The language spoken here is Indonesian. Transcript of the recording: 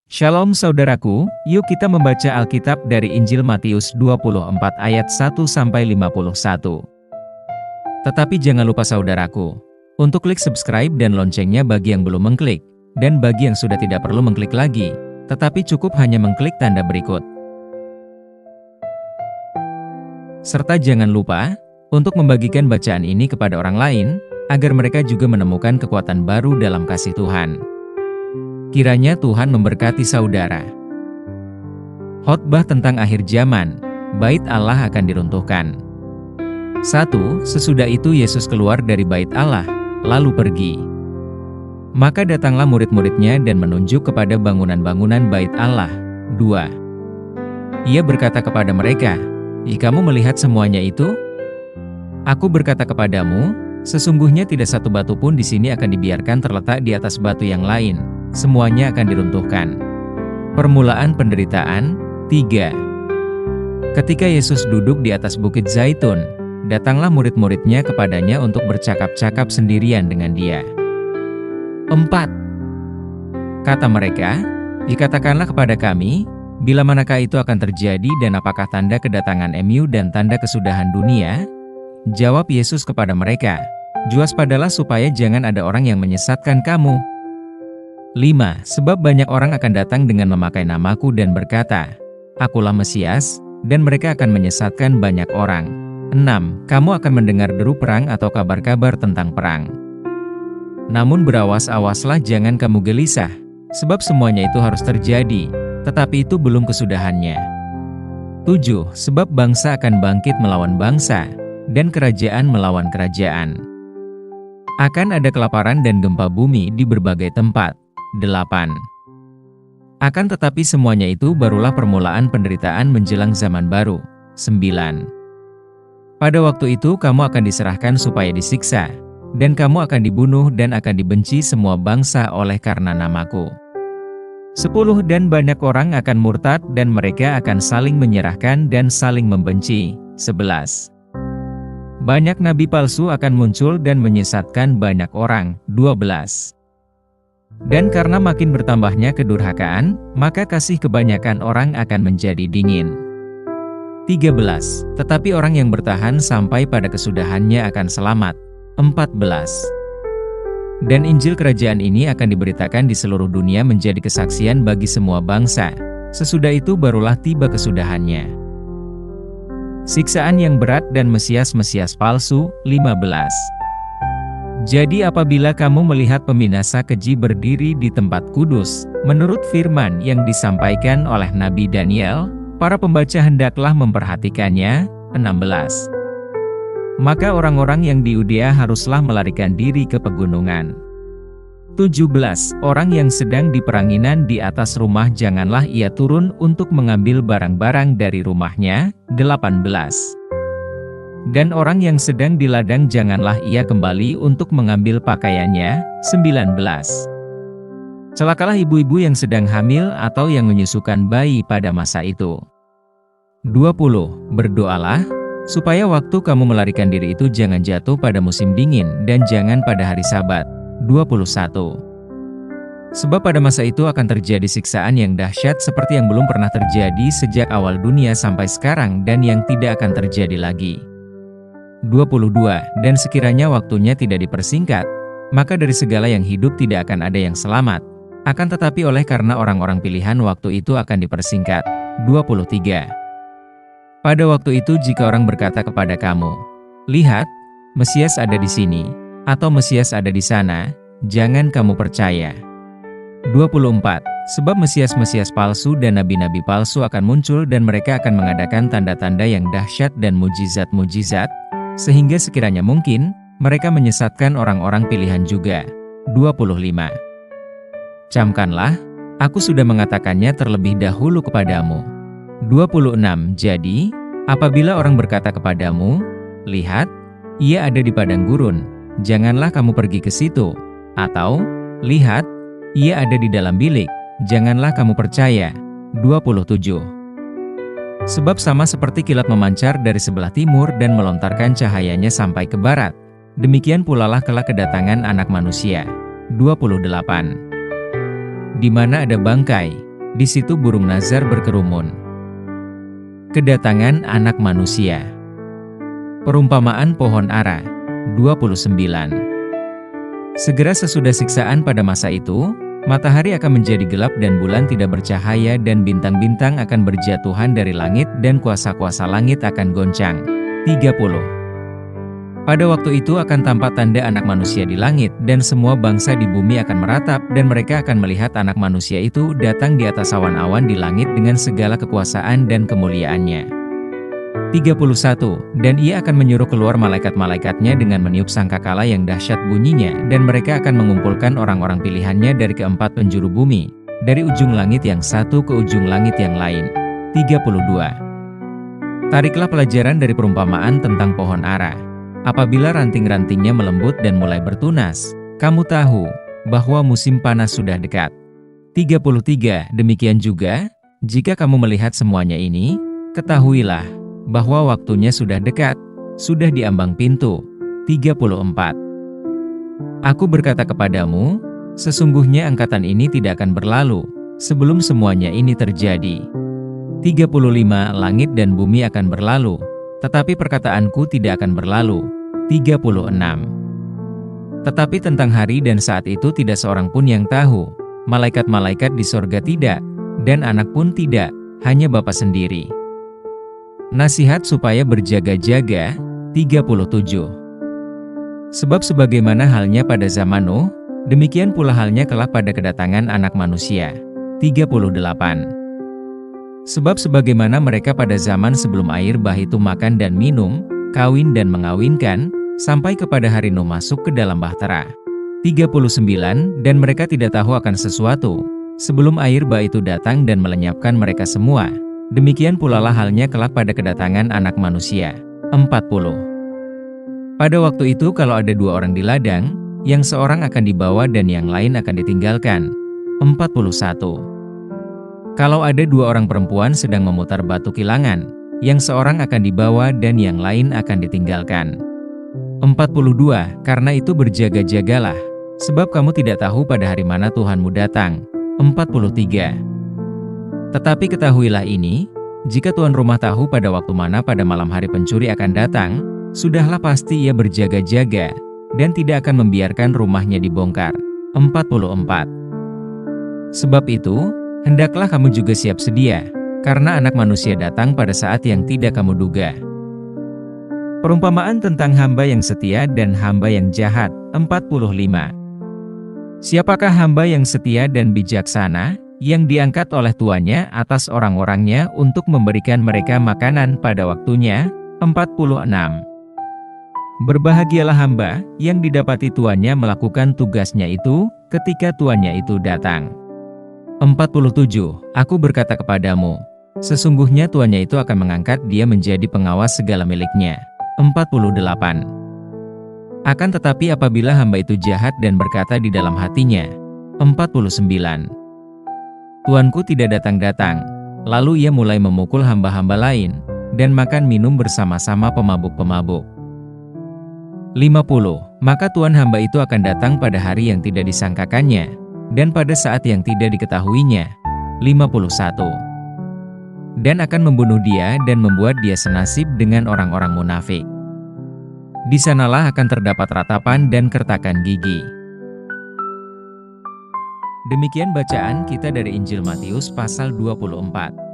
Shalom saudaraku, yuk kita membaca Alkitab dari Injil Matius 24 ayat 1-51. Tetapi jangan lupa saudaraku, untuk klik subscribe dan loncengnya bagi yang belum mengklik, dan bagi yang sudah tidak perlu mengklik lagi, tetapi cukup hanya mengklik tanda berikut. Serta jangan lupa, untuk membagikan bacaan ini kepada orang lain, agar mereka juga menemukan kekuatan baru dalam kasih Tuhan. Kiranya Tuhan memberkati saudara. Khotbah tentang akhir zaman, bait Allah akan diruntuhkan. 1. Sesudah itu Yesus keluar dari bait Allah, lalu pergi. Maka datanglah murid-muridnya dan menunjuk kepada bangunan-bangunan bait Allah. 2. Ia berkata kepada mereka, kamu melihat semuanya itu? Aku berkata kepadamu, sesungguhnya tidak satu batu pun di sini akan dibiarkan terletak di atas batu yang lain. Semuanya akan diruntuhkan. Permulaan penderitaan. 3. Ketika Yesus duduk di atas bukit Zaitun, datanglah murid-muridnya kepadanya untuk bercakap-cakap sendirian dengan dia. 4. Kata mereka, katakanlah kepada kami, bila manakah itu akan terjadi dan apakah tanda kedatangan dan tanda kesudahan dunia? Jawab Yesus kepada mereka, waspadalah supaya jangan ada orang yang menyesatkan kamu. 5. Sebab banyak orang akan datang dengan memakai namaku dan berkata, Akulah Mesias, dan mereka akan menyesatkan banyak orang. 6. Kamu akan mendengar deru perang atau kabar-kabar tentang perang. Namun berawas-awaslah jangan kamu gelisah, sebab semuanya itu harus terjadi, tetapi itu belum kesudahannya. 7. Sebab bangsa akan bangkit melawan bangsa, dan kerajaan melawan kerajaan. Akan ada kelaparan dan gempa bumi di berbagai tempat. 8. Akan tetapi semuanya itu barulah permulaan penderitaan menjelang zaman baru. 9. Pada waktu itu kamu akan diserahkan supaya disiksa, dan kamu akan dibunuh dan akan dibenci semua bangsa oleh karena namaku. 10. Dan banyak orang akan murtad dan mereka akan saling menyerahkan dan saling membenci. 11. Banyak nabi palsu akan muncul dan menyesatkan banyak orang. 12. Dan karena makin bertambahnya kedurhakaan, maka kasih kebanyakan orang akan menjadi dingin. 13. Tetapi orang yang bertahan sampai pada kesudahannya akan selamat. 14. Dan Injil Kerajaan ini akan diberitakan di seluruh dunia menjadi kesaksian bagi semua bangsa. Sesudah itu barulah tiba kesudahannya. Siksaan yang berat dan Mesias-Mesias palsu. 15. Jadi apabila kamu melihat pembinasa keji berdiri di tempat kudus, menurut firman yang disampaikan oleh Nabi Daniel, para pembaca hendaklah memperhatikannya. 16. Maka orang-orang yang di Yudea haruslah melarikan diri ke pegunungan. 17. Orang yang sedang di peranginan di atas rumah janganlah ia turun untuk mengambil barang-barang dari rumahnya. 18. Dan orang yang sedang di ladang janganlah ia kembali untuk mengambil pakaiannya. 19. Celakalah ibu-ibu yang sedang hamil atau yang menyusukan bayi pada masa itu. 20. Berdoalah, supaya waktu kamu melarikan diri itu jangan jatuh pada musim dingin dan jangan pada hari Sabat. 21. Sebab pada masa itu akan terjadi siksaan yang dahsyat seperti yang belum pernah terjadi sejak awal dunia sampai sekarang dan yang tidak akan terjadi lagi. 22. Dan sekiranya waktunya tidak dipersingkat, maka dari segala yang hidup tidak akan ada yang selamat. Akan tetapi oleh karena orang-orang pilihan waktu itu akan dipersingkat. 23. Pada waktu itu jika orang berkata kepada kamu, Lihat, Mesias ada di sini, atau Mesias ada di sana, jangan kamu percaya. 24. Sebab Mesias-Mesias palsu dan nabi-nabi palsu akan muncul dan mereka akan mengadakan tanda-tanda yang dahsyat dan mujizat-mujizat, sehingga sekiranya mungkin, mereka menyesatkan orang-orang pilihan juga. 25. Camkanlah, aku sudah mengatakannya terlebih dahulu kepadamu. 26. Jadi, apabila orang berkata kepadamu, Lihat, ia ada di padang gurun, janganlah kamu pergi ke situ. Atau, Lihat, ia ada di dalam bilik, janganlah kamu percaya. 27. Sebab sama seperti kilat memancar dari sebelah timur dan melontarkan cahayanya sampai ke barat, demikian pulalah kelak kedatangan Anak Manusia. 28. Di mana ada bangkai, Di situ burung nazar berkerumun. Kedatangan Anak Manusia. Perumpamaan pohon ara. 29. Segera sesudah siksaan pada masa itu, matahari akan menjadi gelap dan bulan tidak bercahaya dan bintang-bintang akan berjatuhan dari langit dan kuasa-kuasa langit akan goncang. 30. Pada waktu itu akan tampak tanda Anak Manusia di langit, dan semua bangsa di bumi akan meratap, dan mereka akan melihat Anak Manusia itu datang di atas awan-awan di langit dengan segala kekuasaan dan kemuliaannya. 31. Dan ia akan menyuruh keluar malaikat-malaikatnya dengan meniup sangkakala yang dahsyat bunyinya, dan mereka akan mengumpulkan orang-orang pilihannya dari keempat penjuru bumi, dari ujung langit yang satu ke ujung langit yang lain. 32. Tariklah pelajaran dari perumpamaan tentang pohon ara. Apabila ranting-rantingnya melembut dan mulai bertunas, kamu tahu bahwa musim panas sudah dekat. 33. Demikian juga, jika kamu melihat semuanya ini, ketahuilah bahwa waktunya sudah dekat, sudah di ambang pintu. 34. Aku berkata kepadamu, sesungguhnya angkatan ini tidak akan berlalu, sebelum semuanya ini terjadi. 35. Langit dan bumi akan berlalu, tetapi perkataanku tidak akan berlalu. 36. Tetapi tentang hari dan saat itu tidak seorang pun yang tahu, malaikat-malaikat di sorga tidak, dan anak pun tidak, hanya Bapa sendiri. Nasihat supaya berjaga-jaga. 37. Sebab sebagaimana halnya pada zaman Nuh, demikian pula halnya kelak pada kedatangan Anak Manusia. 38. Sebab sebagaimana mereka pada zaman sebelum air bah itu makan dan minum, kawin dan mengawinkan, sampai kepada hari Nuh masuk ke dalam bahtera. 39. Dan mereka tidak tahu akan sesuatu, sebelum air bah itu datang dan melenyapkan mereka semua. Demikian pula lah halnya kelak pada kedatangan Anak Manusia. 40. Pada waktu itu kalau ada dua orang di ladang, yang seorang akan dibawa dan yang lain akan ditinggalkan. 41. Kalau ada dua orang perempuan sedang memutar batu kilangan, yang seorang akan dibawa dan yang lain akan ditinggalkan. 42. Karena itu berjaga-jagalah, sebab kamu tidak tahu pada hari mana Tuhanmu datang. 43. Tetapi ketahuilah ini, jika tuan rumah tahu pada waktu mana pada malam hari pencuri akan datang, sudahlah pasti ia berjaga-jaga, dan tidak akan membiarkan rumahnya dibongkar. 44. Sebab itu, hendaklah kamu juga siap sedia, karena Anak Manusia datang pada saat yang tidak kamu duga. Perumpamaan tentang hamba yang setia dan hamba yang jahat. 45. Siapakah hamba yang setia dan bijaksana, yang diangkat oleh tuannya atas orang-orangnya untuk memberikan mereka makanan pada waktunya? 46. Berbahagialah hamba yang didapati tuannya melakukan tugasnya itu ketika tuannya itu datang. 47. Aku berkata kepadamu, sesungguhnya tuannya itu akan mengangkat dia menjadi pengawas segala miliknya. 48. Akan tetapi apabila hamba itu jahat dan berkata di dalam hatinya. 49. Tuanku tidak datang-datang, lalu ia mulai memukul hamba-hamba lain, dan makan minum bersama-sama pemabuk-pemabuk. 50. Maka tuan hamba itu akan datang pada hari yang tidak disangkakannya, dan pada saat yang tidak diketahuinya. 51. Dan akan membunuh dia dan membuat dia senasib dengan orang-orang munafik. Di sanalah akan terdapat ratapan dan kertakan gigi. Demikian bacaan kita dari Injil Matius pasal 24.